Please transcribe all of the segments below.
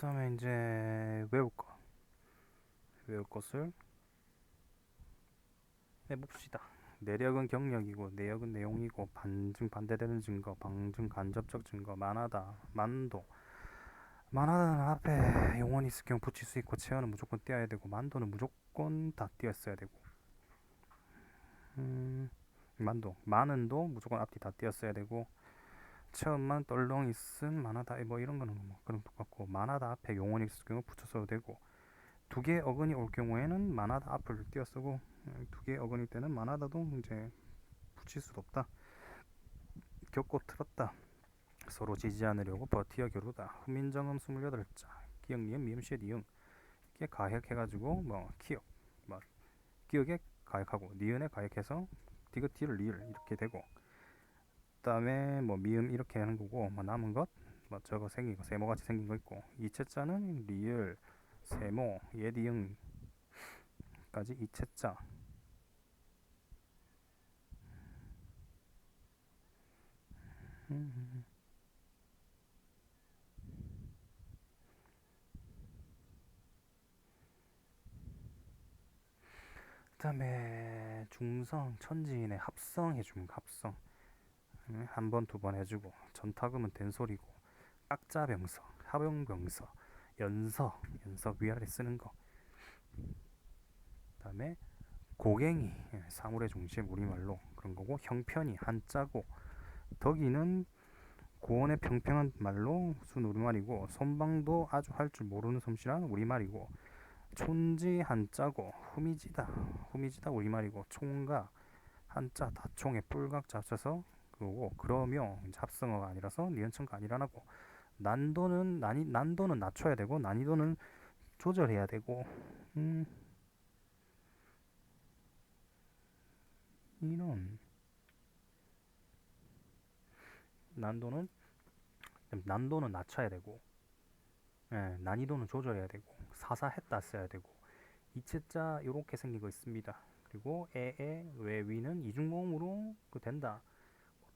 그다음에 이제 외울 것을 해봅시다. 내력은 경력이고 내역은 내용이고 반증 반대되는 증거 방증 간접적 증거 만하다 만도 만하다는 앞에 용언이 있을 경우 붙일 수 있고 체어는 무조건 띄어야 되고 만도는 무조건 다 띄었어야 되고 만도 만은도 무조건 앞뒤 다 띄었어야 되고 체험만 떨렁 있음 만하다 뭐 이런 거는 뭐 그런 똑같고 만하다 앞에 용언이 있을 경우 붙였어도 되고 두 개 어근이 올 경우에는 만하다 앞을 띄어 쓰고 두 개 어근일 때는 만하다도 이제 붙일 수도 없다. 겪고 틀었다. 서로 지지 않으려고 버티어 겨루다. 후민정음 28자. 기역 니은 미음 시읒 이응. 이게 가역해가지고 뭐 기역 뭐 기역에 가역하고 니은에 가역해서 디귿티를 리을 이렇게 되고 그다음에 뭐 미음 이렇게 하는 거고 뭐 남은 것 뭐 저거 생긴 거 세모같이 생긴 거 있고 이체자는 리을 세모 예디응까지 이체자 그다음에 중성 천지인의 합성 해주는 거 합성 한 번 두 번 해주고 전타금은 된소리고 깍자병서 합용병서 연서 위아래 쓰는 거 그다음에 고갱이 사물의 중심 우리말로 그런 거고 형편이 한자고 덕이는 고원의 평평한 말로 순 우리말이고 손방도 아주 할 줄 모르는 솜씨란 우리말이고 촌지 한자고 후미지다 우리말이고 총각 한자 다총에 뿔각 잡쳐서 그거고 그러며 합성어가 아니라서 니은천가 아니라나고 난도는 낮춰야 되고 난이도는 조절해야 되고 음, 이런 난도는 난도는 낮춰야 되고 난이도는 조절해야 되고 사사했다 써야 되고 이체자 요렇게 생긴 거 있습니다. 그리고 에에 외위는 이중모음으로 된다.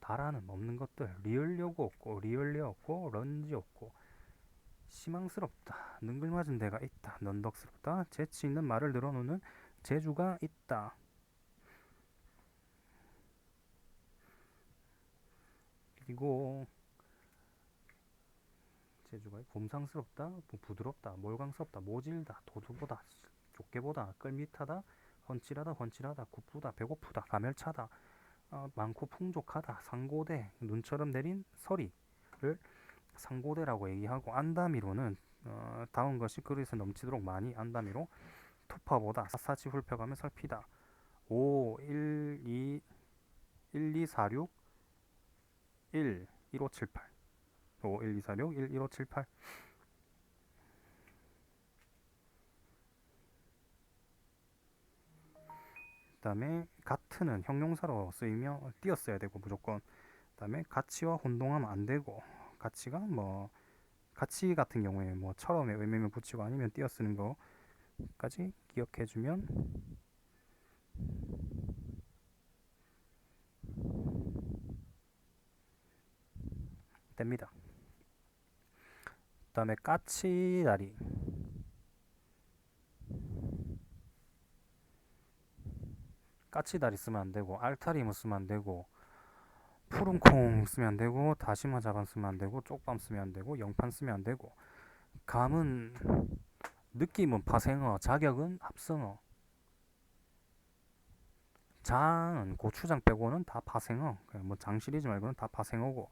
다라는 없는 것들 리을려고 없고 리을려 없고 런지 없고 희망스럽다 능글맞은 데가 있다 넌덕스럽다 재치 있는 말을 늘어놓는 재주가 있다. 그리고 재주가 곰상스럽다 부드럽다 몰강스럽다 모질다 도두보다 좁게보다 끌밋하다 훤칠하다 굽부다 배고프다 가멸차다 많고 풍족하다 상고대 눈처럼 내린 서리를 상고대라고 얘기하고 안다미로는 다운 것이 그릇에 넘치도록 많이 안다미로 투파보다 샅샅이 훑혀가며 살피다 5 1 2 1 2 4 6 1 1 5 7 8 5 1 2 4 6 1 1 5 7 8 그다음에 같은은 형용사로 쓰이며 띄었어야 되고 무조건 그다음에 가치와 혼동하면 안 되고 가치가 뭐 가치 같은 경우에 뭐 처럼에 의미를 붙이고 아니면 띄어 쓰는 거까지 기억해주면 됩니다. 그다음에 까치다리 까치다리 쓰면 안 되고 알타리무 쓰면 안 되고 푸른콩 쓰면 안 되고 다시마 자반 쓰면 안 되고 쪽밤 쓰면 안 되고 영판 쓰면 안 되고 감은 느낌은 파생어 자격은 합성어 장은 고추장 빼고는 다 파생어 뭐 장 시리즈 말고는 다 파생어고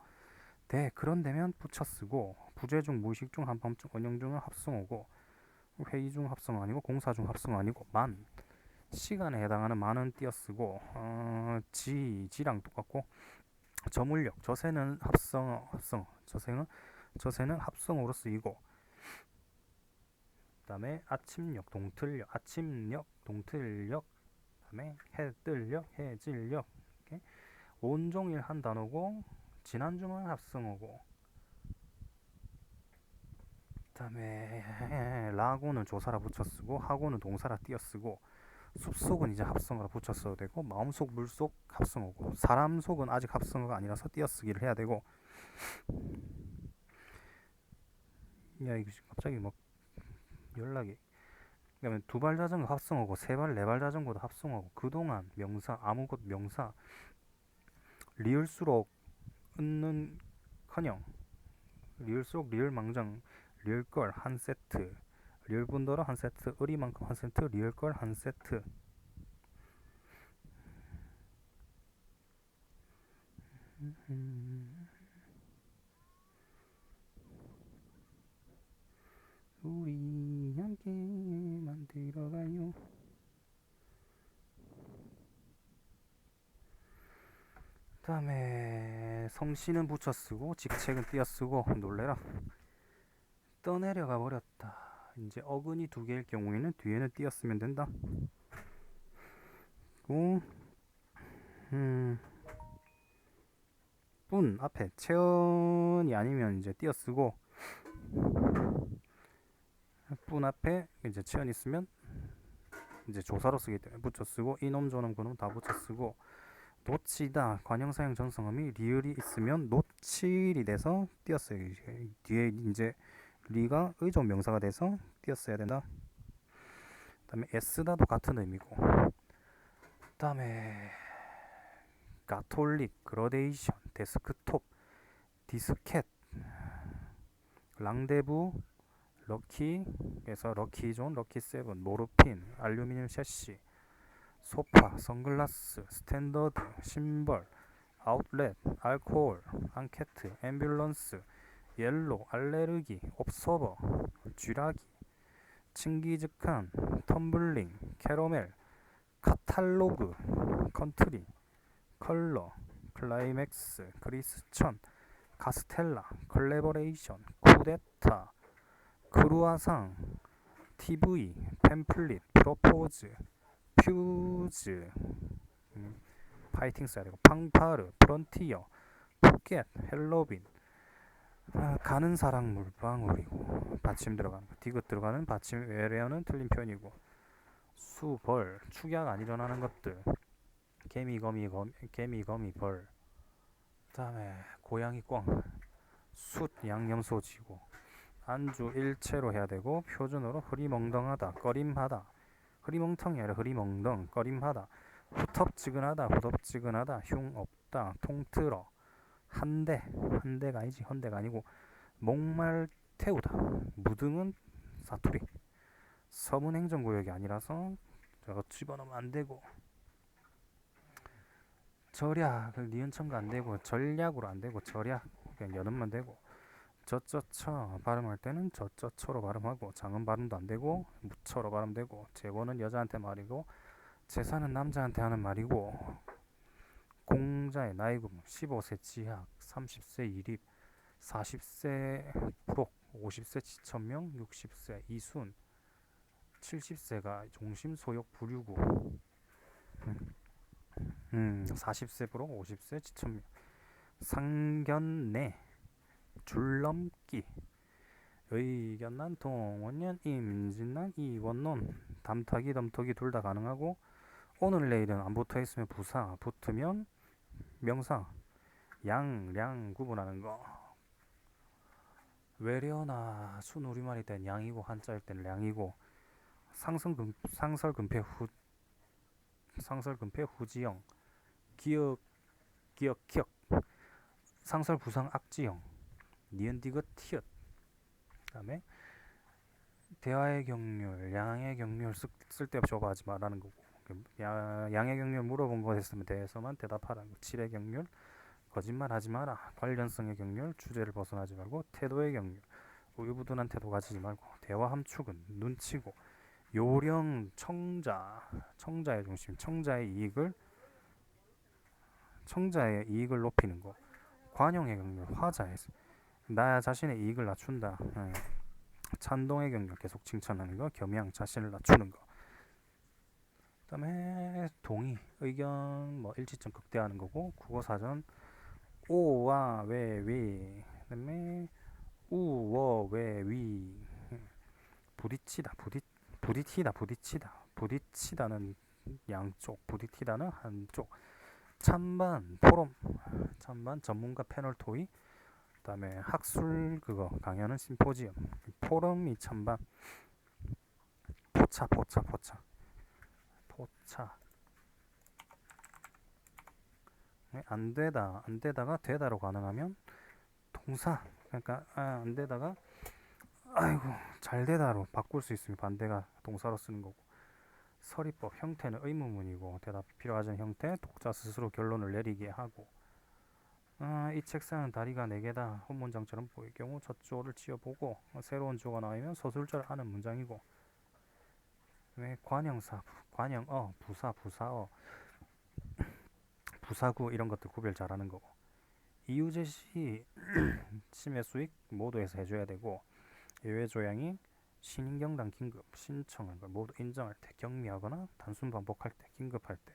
대 그런 데면 붙여 쓰고 부재 중 무의식 중 한밤 중 언영 중은 합성어고 회의 중 합성어 아니고 공사 중 합성어 아니고 만 시간에 해당하는 만은 띄어 쓰고 지랑 똑같고 저물력 저세는 합성어 저세는 합성어로 쓰이고 그다음에 아침력 동틀력 그다음에 해뜰력 해질력 이렇게 온종일 한 단어고 지난주만 합성어고 그다음에 라고는 조사라 붙여 쓰고 하고는 동사라 띄어 쓰고 숲속은 이제 합성어라 붙여 써도 되고 마음속 물속 합성어고 사람 속은 아직 합성어가 아니라서 띄어 쓰기를 해야 되고 야 이거 갑자기 막 연락이. 그러면 두발 자전거 합성하고 세발 네발 자전거도 합성하고 그동안 명사 아무것 명사 리을수록 은는커녕 리을수록 리을망정 리을걸 한 세트 리을분더러 한 세트 의리만큼 한 세트 리을걸 한 세트. 우리 함께 만들어가요. 다음에 성씨는 붙여쓰고 직책은 띄어쓰고 놀래라 떠내려가 버렸다. 이제 어근이 두 개일 경우에는 뒤에는 띄어쓰면 된다. 또 뿐 앞에 체언이 아니면 이제 띄어쓰고 뿐 앞에 이제 체언 있으면 이제 조사로 쓰기 때문에 붙여쓰고 이놈 저놈 그놈 다 붙여쓰고 놓치다 관형사형 전성음이 리을이 있으면 놓칠이 돼서 띄었어요. 뒤에 이제 리가 의존 명사가 돼서 띄었어야 된다. 다음에 애쓰다도 같은 의미고. 다음에 가톨릭, 그러데이션, 데스크톱, 디스켓, 랑데부, 럭키에서 럭키존, 럭키세븐, 모르핀, 알루미늄 셰시, 소파, 선글라스, 스탠더드, 심벌, 아웃렛, 알코올, 앙케트, 앰뷸런스, 옐로, 알레르기, 옵서버, 쥐라기, 칭기즈칸, 텀블링, 캐러멜, 카탈로그, 컨트리, 컬러, 클라이맥스, 크리스천, 카스텔라, 컬래버레이션, 쿠데타, 크루아상, TV, 팸플릿, 프로포즈, 퓨즈, 파이팅 써야 되고 팡파르, 프론티어, 푸켓, 헬로빈. 가는 사랑 물방울이고 받침 들어가는 거. 디귿 들어가는 받침 외래어는 틀린 표현이고 수벌 축약 안 일어나는 것들 개미거미 벌. 그다음에 고양이 꿩 숯 양념소지고 안주 일체로 해야 되고 표준어로 흐리멍덩하다 꺼림하다 흐리멍텅이 아니라 흐리멍덩 꺼림하다 후텁지근하다 후덥지근하다 흉없다 통틀어 한대가 아니지 헌대가 아니고 목말 태우다 무등은 사투리 서문행정구역이 아니라서 저거 집어넣으면 안되고 절약 니은천가 안되고 전략으로 안되고 절약 그냥 연음만 되고 저쩌처 발음할 때는 저쩌처로 발음하고 장음 발음도 안되고 무처로 발음되고 재혼은 여자한테 말이고 제사는 남자한테 하는 말이고 공자의 나이금 15세 지학 30세 이립 40세 부록 50세 지천명 60세 이순 70세가 종심 소욕 부류고 40세 부록 50세 지천명 상견례 줄넘기 의견난 동원년 임진난 이원논 담타기 덤터기 둘 다 가능하고 오늘 내일은 안 붙어있으면 부사 붙으면 명사 양, 량 구분하는 거 외래어나 순우리말일 땐 양이고 한자일 땐 량이고 상설금패 후지형 기역 상설부상 악지형 니은 디귿 티읕. 그다음에 대화의 경률 양의 경률 쓸데없이 오버하지 말라는 거고 양의 경률 물어본 거 했으면 대해서만 대답하라는 거. 질의 경률 거짓말하지 마라. 관련성의 경률 주제를 벗어나지 말고 태도의 경률 우유부단한 태도 가지지 말고 대화 함축은 눈치고 요령 청자의 중심 청자의 이익을 높이는 거. 관용의 경률 화자에서 나 자신의 이익을 낮춘다. 찬동의 경률 계속 칭찬하는 거. 겸양 자신을 낮추는 거. 그다음에 동의 의견 뭐 일치점 극대화하는 거고 국어사전 오와 왜위 그다음에 우워 왜위 부딪히다 부딪히다는 양쪽 부딪히다는 한쪽 찬반 포럼 찬반 전문가 패널 토의 그다음에 학술 그거 강연은 심포지엄, 포럼이 찬반, 포차. 안 되다, 안 되다가 되다로 가능하면 동사. 그러니까 안 되다가 아이고 잘 되다로 바꿀 수 있으면 반대가 동사로 쓰는 거고. 서리법 형태는 의문문이고 대답이 필요하지 않은 형태, 독자 스스로 결론을 내리게 하고. 이 책상은 다리가 4개다 혼 문장처럼 보일 경우 첫 주어를 지어보고 새로운 주어가 나오면 서술절 하는 문장이고. 왜 관형사, 관형어, 부사, 부사어, 부사구 이런 것들 구별 잘하는 거고. 이유 제시 심해 수익 모두에서 해줘야 되고, 예외 조항이 신인경당 긴급 신청한 걸 모두 인정할 때, 경미하거나 단순 반복할 때, 긴급할 때,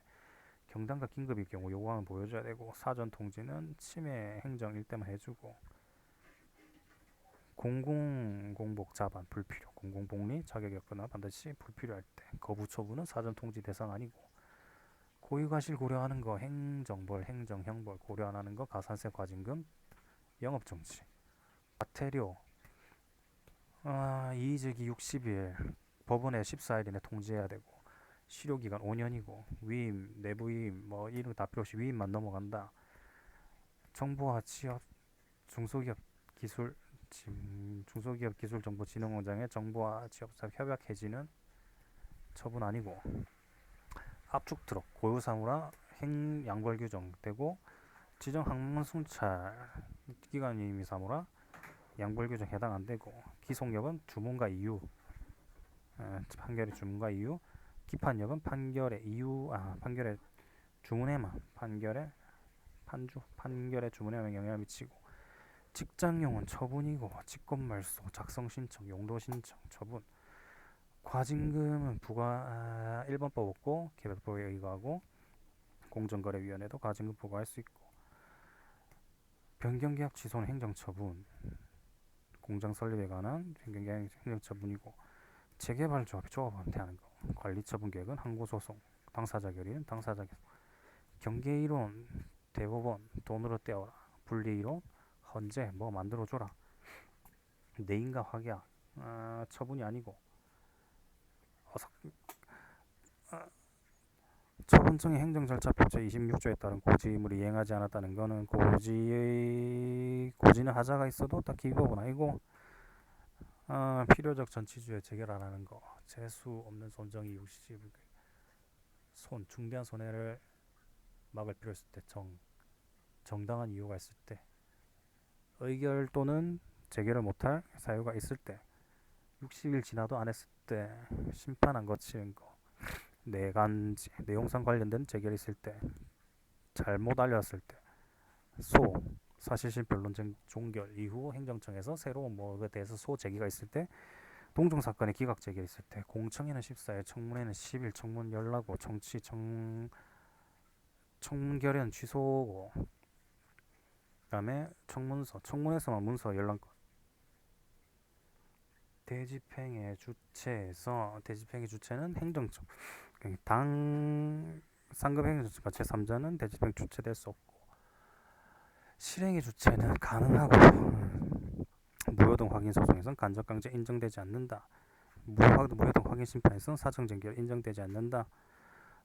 경단과 긴급일 경우 요구항을 보여줘야 되고, 사전 통지는 치매 행정일 때만 해주고, 공공공복 자반 불필요, 공공복리 자격이 없거나 반드시 불필요할 때, 거부 처분은 사전 통지 대상 아니고, 고유과실 고려하는 거, 행정벌, 행정형벌 고려 안 하는 거, 가산세, 과징금, 영업정지, 과태료, 이의제기 60일, 법원에 14일 이내 통지해야 되고, 실효기간 5년이고, 위임, 내부위임, 뭐 이런 거 다 필요 없이 위임만 넘어간다. 정보화 취업, 중소기업 기술, 중소기업 기술정보진흥원장의 정보화 취업사 협약 해지는 처분 아니고, 압축 트럭, 고유 사무라 양벌 규정되고, 지정 항만 순찰 기관 유임이 사무라 양벌 규정 해당 안 되고, 기속력은 주문과 이유, 판결의 주문과 이유, 기판력은 판결의 이유, 판결의 주문에만, 판결의 주문에만 영향을 미치고, 직장용은 처분이고, 직권말소, 작성신청, 용도신청, 처분, 과징금은 부과 1번법 없고 개별법에 의거하고, 공정거래위원회도 과징금 부과할 수 있고, 변경계약 취소는 행정처분, 공장 설립에 관한 변경계약 행정처분이고, 재개발조합이 조합한테 하는 거, 관리처분 계획은 항고소송, 당사자 결의는 당사자 결의, 경계이론, 대법원, 돈으로 떼어라, 분리이론, 헌재, 뭐 만들어줘라, 내인가 확약, 처분이 아니고, 처분청의 행정절차법 제26조에 따른 고지의무를 이행하지 않았다는 것은 고지는 하자가 있어도 딱히 위법은 아니고, 필요적 전치주의 재결 안 하는 거, 재수 없는 손정이 60, 중대한 손해를 막을 필요 있을 때, 정당한 이유가 있을 때, 의결 또는 재결을 못할 사유가 있을 때, 60일 지나도 안 했을 때, 심판 안 거치는 거, 내간지, 내용상 관련된 재결이 있을 때, 잘못 알렸을 때, 사실실 변론쟁 종결 이후 행정청에서 새로운 뭐에 대해서 제기가 있을 때, 동종사건의 기각 재결 있을 때, 공청회는 14일, 청문회는 10일, 청문 열라고, 청문 결의는 취소고, 그다음에 청문회에서만 문서 열람권, 대집행의 주체는 행정청, 당 상급행정처가 제3자는 대집행 주체될 수 없고, 실행의 주체는 가능하고, 무효동 확인 소송에선 간접강제 인정되지 않는다. 무효동 확인 심판에선 사정쟁결 인정되지 않는다.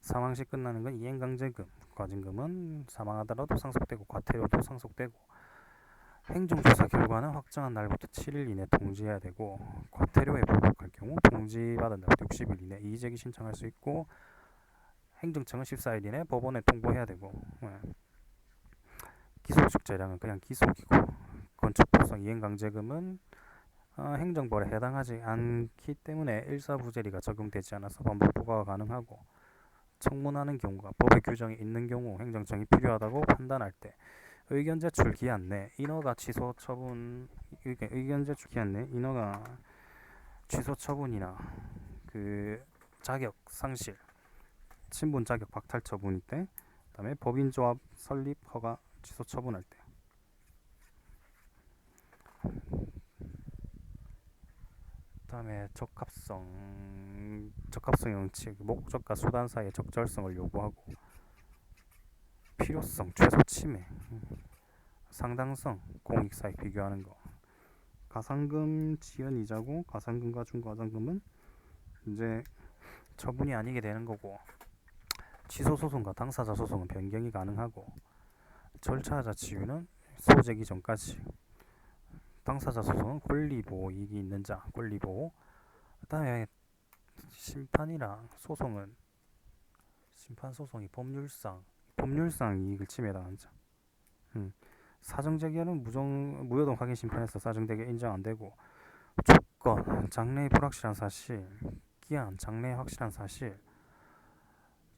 사망 시 끝나는 건 이행강제금, 과징금은 사망하더라도 상속되고, 과태료도 상속되고, 행정조사 결과는 확정한 날부터 7일 이내 통지해야 되고, 과태료에 불복할 경우 통지받은 날부터 60일 이내 이의제기 신청할 수 있고, 행정청은 14일 이내 법원에 통보해야 되고, 기소직 재량은 그냥 기소기고, 건축법상 이행강제금은 행정벌에 해당하지 않기 때문에 일사부재리가 적용되지 않아서 반복 부과가 가능하고, 청문하는 경우가 법의 규정이 있는 경우 행정청이 필요하다고 판단할 때, 의견 제출 기한 내 인허가 취소 처분, 의견 제출 기한 내 인허가 취소 처분이나 자격 상실, 친분 자격 박탈 처분일 때, 그다음에 법인조합 설립 허가 취소 처분할 때, 그다음에 적합성 영치, 목적과 수단 사이의 적절성을 요구하고, 필요성, 최소 침해, 상당성, 공익사익 비교하는 거. 가상금 지연 이자고 가상금과 중과상금은 이제 처분이 아니게 되는 거고, 취소 소송과 당사자 소송은 변경이 가능하고, 절차자 치유는 소재기 전까지, 당사자 소송은 권리보호 이익이 있는 자, 권리보호. 그다음에 심판이랑 소송은 심판 소송이 법률상 이익을 침해당한 자. 사정재결은 무효동 확인 심판에서 사정재결 인정 안 되고, 조건 장래의 불확실한 사실, 기한 장래의 확실한 사실.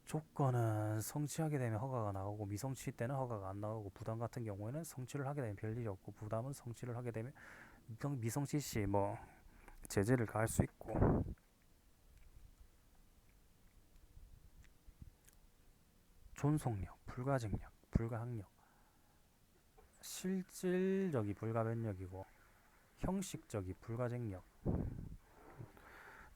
조건은 성취하게 되면 허가가 나오고 미성취 때는 허가가 안 나오고, 부담 같은 경우에는 성취를 하게 되면 별일이 없고, 부담은 성취를 하게 되면 미성취 시 뭐 제재를 가할 수 있고. 존속력, 불가증력, 불가항력. 실질적이 불가변력이고 형식적이 불가쟁력.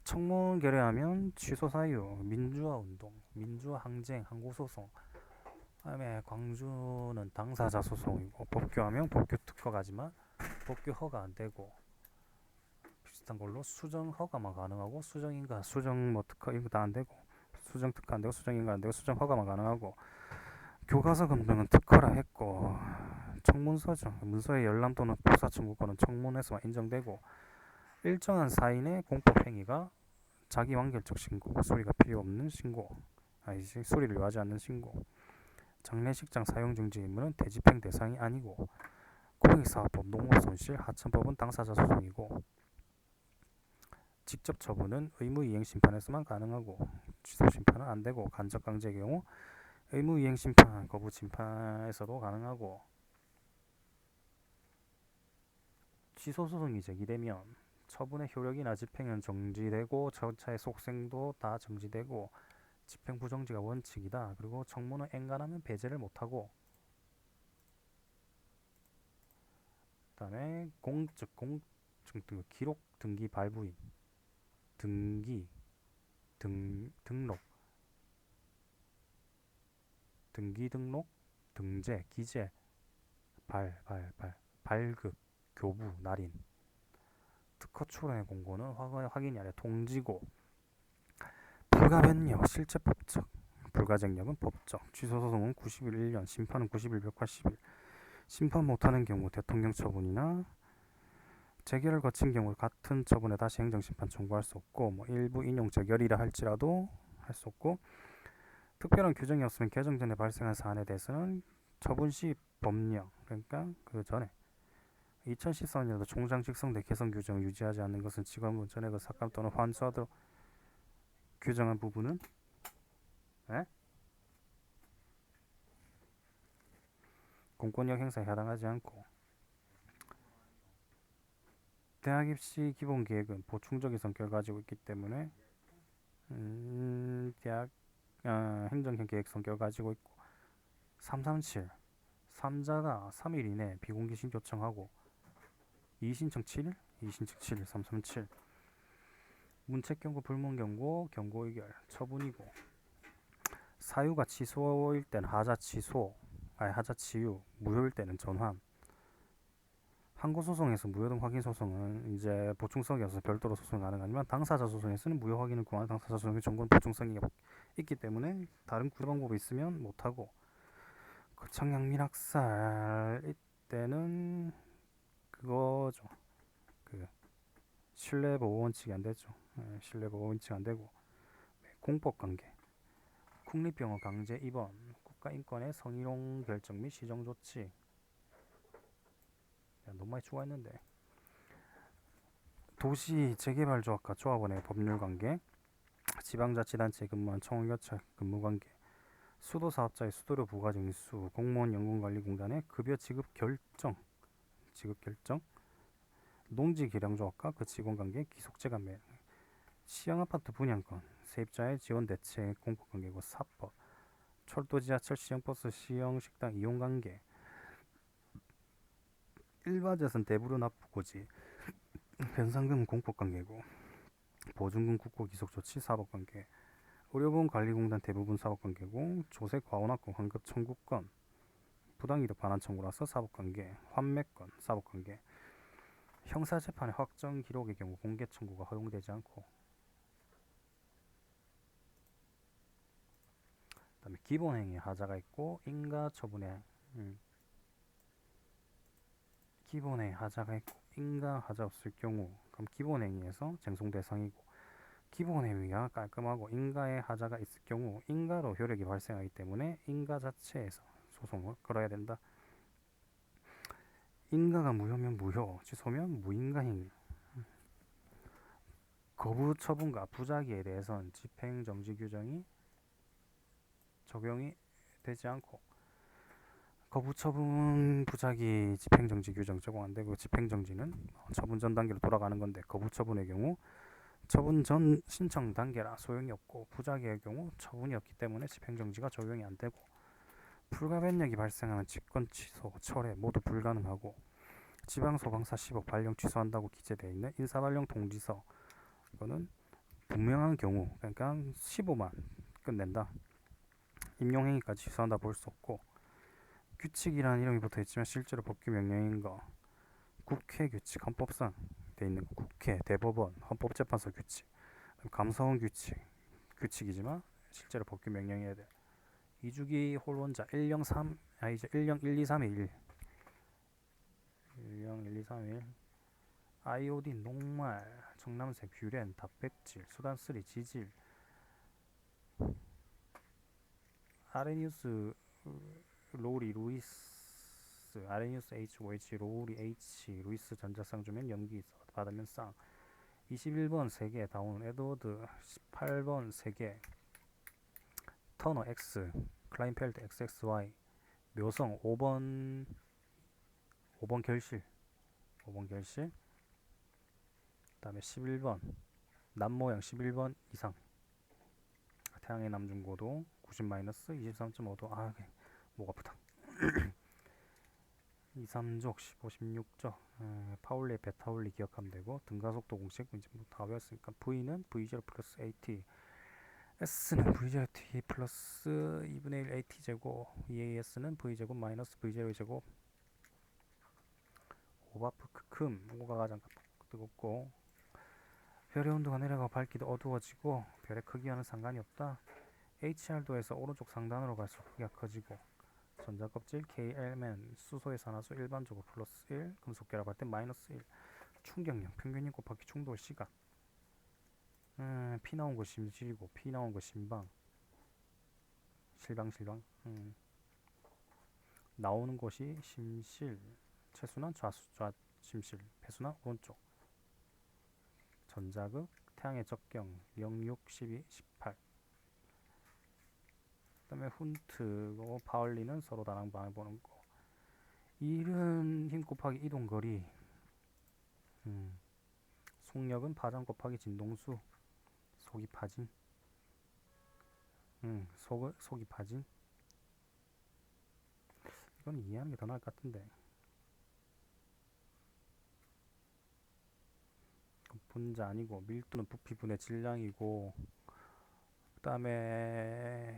청문 결의하면 취소 사유, 민주화 운동, 민주화 항쟁, 항고소송. 다음에 광주는 당사자 소송이고, 법규하면 법규 특허가지만 법규 허가 안 되고, 비슷한 걸로 수정 허가만 가능하고, 수정인가 수정 뭐 특허 이거 다 안 되고, 수정 특허 안 되고, 수정인가 안 되고, 수정 허가만 가능하고, 교과서 검증은 특허라 했고, 청문서죠. 문서의 열람 또는 포사 청구권은 청문에서만 인정되고, 일정한 사인의 공법 행위가 자기 완결적 신고, 수리가 필요 없는 신고, 아니지 수리를 요하지 않는 신고. 장례식장 사용 중지 의무는 대집행 대상이 아니고, 공익사업법, 농업손실, 하천법은 당사자 소송이고, 직접 처분은 의무이행 심판에서만 가능하고, 취소 심판은 안 되고, 간접 강제의 경우 의무이행 심판, 거부 심판에서도 가능하고, 취소 소송이 제기되면 처분의 효력이나 집행은 정지되고, 절차의 속행도 다 정지되고, 집행 부정지가 원칙이다. 그리고 청문은 엔간하면 배제를 못하고, 그다음에 공적 기록 등기 발부인, 등기 등록 등재 기재 발급 교부 날인. 특허 출원의 공고는 확인이 아니라 통지고. 불가변력 실체법적, 불가쟁력은 법적. 취소소송은 90일 1년, 심판은 90일 180일. 심판 못하는 경우 대통령 처분이나 재결을 거친 경우 같은 처분에 다시 행정심판 청구할 수 없고, 뭐 일부 인용 재결이라 할지라도 할 수 없고, 특별한 규정이 없으면 개정 전에 발생한 사안에 대해서는 처분 시 법령, 그러니까 그 전에 2014년에도 총장 직성대 개선 규정을 유지하지 않는 것은 직원분 전액을 삭감 또는 환수하도록 규정한 부분은 공권력 행사에 해당하지 않고, 대학 입시 기본 계획은 보충적인 성격을 가지고 있기 때문에 대학 행정형 계획 성격을 가지고 있고, 337 3자가 3일 이내 비공개 신청하고 2신청 7일 2신청 7일 337. 문책 경고, 불문 경고, 경고 의결, 처분이고, 사유가 취소일 때는 하자 취소, 하자 치유, 무효일 때는 전환. 항고 소송에서 무효등 확인 소송은 이제 보충성이 없어서 별도로 소송이 가능하지만, 당사자 소송에서는 무효 확인을 구하는 당사자 소송의 정권 보충성이 있기 때문에 다른 구제 방법이 있으면 못하고, 거창양민 학살 이때는 그거죠. 그 신뢰보호 원칙이 안 되죠. 신뢰보호 원칙 안 되고, 공법관계, 국립병원 강제 입원, 국가인권의 성희롱 결정 및 시정조치. 너무 많이 추가했는데. 도시 재개발조합과 조합원의 법률관계, 지방자치단체에 근무한 청원교찰 근무관계, 수도사업자의 수도료 부과 징수, 공무원 연금관리공단의 급여 지급 결정, 농지기량조합과 그 직원관계, 기속재간매, 시형아파트 분양권, 세입자의 지원 대책 공법관계고, 사법, 철도 지하철 시형버스 시형식당 이용관계, 일반재산 대부료 납부고지, 변상금 공법관계고, 보증금 국고 기속조치 사법관계, 의료보험관리공단 대부분 사법관계고, 조세 과원학금 환급 청구권, 부당이득 반환 청구라서 사법관계, 환매권, 사법관계. 형사재판의 확정 기록의 경우 공개 청구가 허용되지 않고, 그다음에 기본행위 하자가 있고 인가 처분에 기본행위 하자가 있고 인가 하자 없을 경우 그럼 기본행위에서 쟁송 대상이고, 기본행위가 깔끔하고 인가의 하자가 있을 경우 인가로 효력이 발생하기 때문에 인가 자체에서 소송을 걸어야 된다. 인가가 무효면 무효, 취소면 무인가행위. 거부 처분과 부작위에 대해서는 집행정지 규정이 적용이 되지 않고, 거부 처분 부작위 집행정지 규정 적용 안 되고, 집행정지는 처분 전 단계로 돌아가는 건데, 거부 처분의 경우 처분 전 신청 단계라 소용이 없고, 부작위의 경우 처분이 없기 때문에 집행정지가 적용이 안 되고, 불가변력이 발생하면 직권 취소, 철회 모두 불가능하고, 지방소방사 10억 발령 취소한다고 기재되어 있는 인사발령 통지서, 이거는 분명한 경우, 그러니까 15만 끝낸다. 임용행위까지 취소한다 볼 수 없고, 규칙이라는 이름이 붙어 있지만 실제로 법규 명령인 거, 국회 규칙, 헌법상 돼 있는 거, 국회, 대법원, 헌법재판소 규칙, 감사원 규칙, 규칙이지만 실제로 법규 명령해야 돼. 2주기 홀원자 103, 이제 10 1 2 3 1 10 1 2 3 1 아이오딘, 녹말, 청남색, 뷰렌, 단백질, 수단3, 지질, 아레니우스 로리 루이스, 아레니우스 H5H 로리 H 루이스 전자쌍주면 연기 받으면 쌍. 21번 3개 다운 에드워드, 18번 3개 터너 X, 클라인펠트 XXY, 묘성 5번 결실, 5번 결실. 그 다음에 11번 남모양 11번 이상, 태양의 남중고도 90-23.5도. 목 아프다. 2, 3족 15, 16족 파울리 베타울리 기억하면 되고, 등가속도 공식 이제 다 배웠으니까, V는 V0 플러스 AT, S는 V0 T 플러스 2분의 1 AT 제곱, EAS는 V제곱 마이너스 V0 제곱. 오바프 크큼, 오가 가장 뜨겁고, 별의 온도가 내려가고 밝기도 어두워지고, 별의 크기와는 상관이 없다. HR도에서 오른쪽 상단으로 갈수록 크기가 커지고, 전자껍질 KL면 수소의 산화수 일반적으로 플러스 1, 금속 결합할 때 마이너스 1. 충격량 평균인 곱하기 충돌 시간. 피 나온 거 심실이고, 피 나온 거 신방, 실방. 나오는 곳이 심실, 채순환 좌심실, 배순환 오른쪽. 전자극, 태양의 적경 0, 6, 12, 18. 그 다음에 훈트고 파울리는 서로 다른 방을 보는 거. 일은 힘 곱하기 이동거리, 속력은 파장 곱하기 진동수, 속이 파진, 속이 파진. 이건 이해하는 게 더 나을 것 같은데. 분자 아니고, 밀도는 부피분의 질량이고, 그 다음에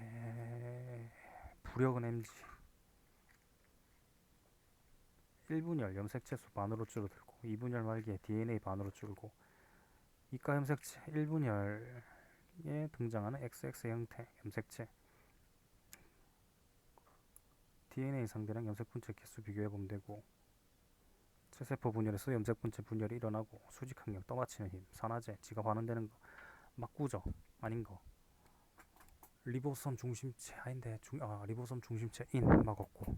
부력은 mg. 1분열 염색체 수 반으로 줄어들고, 2분열 말기에 DNA 반으로 줄고, 이가 염색체 1분열에 등장하는 XX 형태 염색체, DNA 상대량 염색분체 개수 비교해보면 되고, 체세포 분열에서 염색분체 분열이 일어나고, 수직항력, 떠받치는 힘, 산화제, 지가 반응되는 거, 막구조 아닌 거, 리보솜 중심체 아닌데 리보솜 중심체 인 막었고,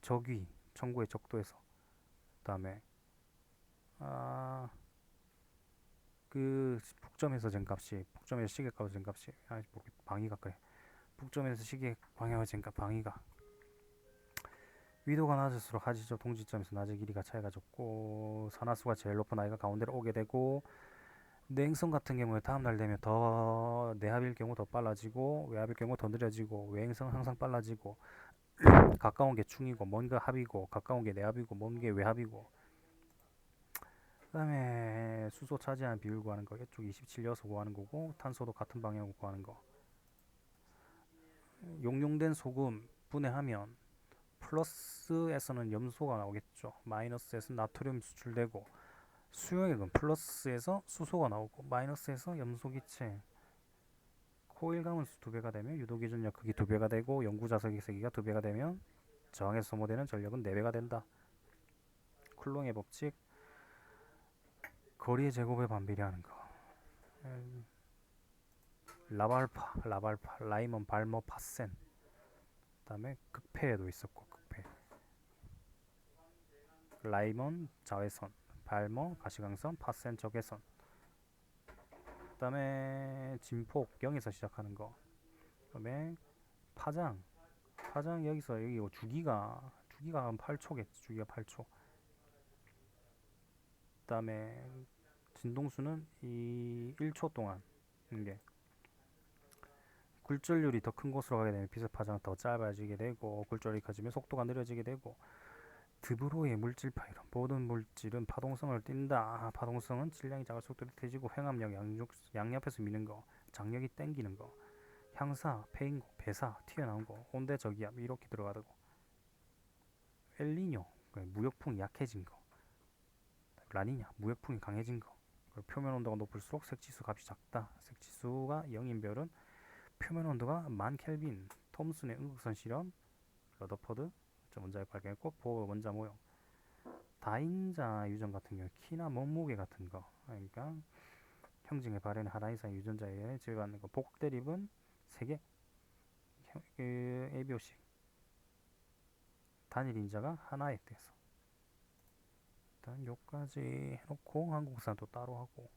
적위 청구의 적도에서. 그 다음에 그 북점에서 잰값이, 북점에서 시계값을 잰값이, 방위가 그래. 북점에서 시계 방향을 잰값 방위가, 위도가 낮을수록 하지적 동지점에서 낮의 길이가 차이가 적고, 산화수가 제일 높은 아이가 가운데로 오게 되고, 냉성 같은 경우에 다음날 되면 더 내합일 경우 더 빨라지고, 외합일 경우 더 느려지고, 외행성 항상 빨라지고, 가까운 게 충이고 먼 게 합이고, 가까운 게 내합이고 먼 게 외합이고. 그 다음에 수소 차지하는 비율 구하는 거, 이쪽 27여서 구하는 거고, 탄소도 같은 방향으로 구하는 거. 용융된 소금 분해하면 플러스에서는 염소가 나오겠죠. 마이너스에서 나트륨 수출되고 수용액은 플러스에서 수소가 나오고 마이너스에서 염소 기체. 코일 가문수 2배가 되면 유도기준력 극이 2배가 되고 영구자석의 세기가 2배가 되면 저항에서 소모되는 전력은 4배가 된다. 쿨롱의 법칙. 거리의 제곱에 반비례하는 거. 라발파, 라이먼, 발머, 파센. 그다음에 극폐에도 있었고 극폐. 라이먼 자외선, 발머 가시광선, 파센 적외선. 그다음에 진폭 0에서 시작하는 거. 그다음에 파장 여기서 여기 주기가 한 8초겠지. 주기가 8초. 그다음에 진동수는 이 1초 동안 이게 굴절률이 더 큰 곳으로 가게 되면 빛의 파장은 더 짧아지게 되고 굴절이 커지면 속도가 느려지게 되고 드브로이의 물질파 이론 모든 물질은 파동성을 띈다. 파동성은 질량이 작을수록 또렷해지고 횡압력 양옆에서 미는 거 장력이 땡기는 거 향사, 폐인고, 배사, 튀어나온 거 온대 저기압 이렇게 들어가고 엘니뇨 무역풍이 약해진 거 라니냐 무역풍이 강해진 거 표면 온도가 높을수록 색지수 값이 작다. 색지수가 0인 별은 표면 온도가 10,000켈빈. 톰슨의 음극선 실험, 러더퍼드 원자력 발견했고 보어 원자 모형. 다인자 유전 같은 경우 키나 몸무게 같은 거 그러니까 형징의 발현에 하나 이상 유전자에 의해 지배받는 거. 복 대립은 3개. ABO식 단일 인자가 하나에 대해서 일단 요까지 해놓고 한국사도 따로 하고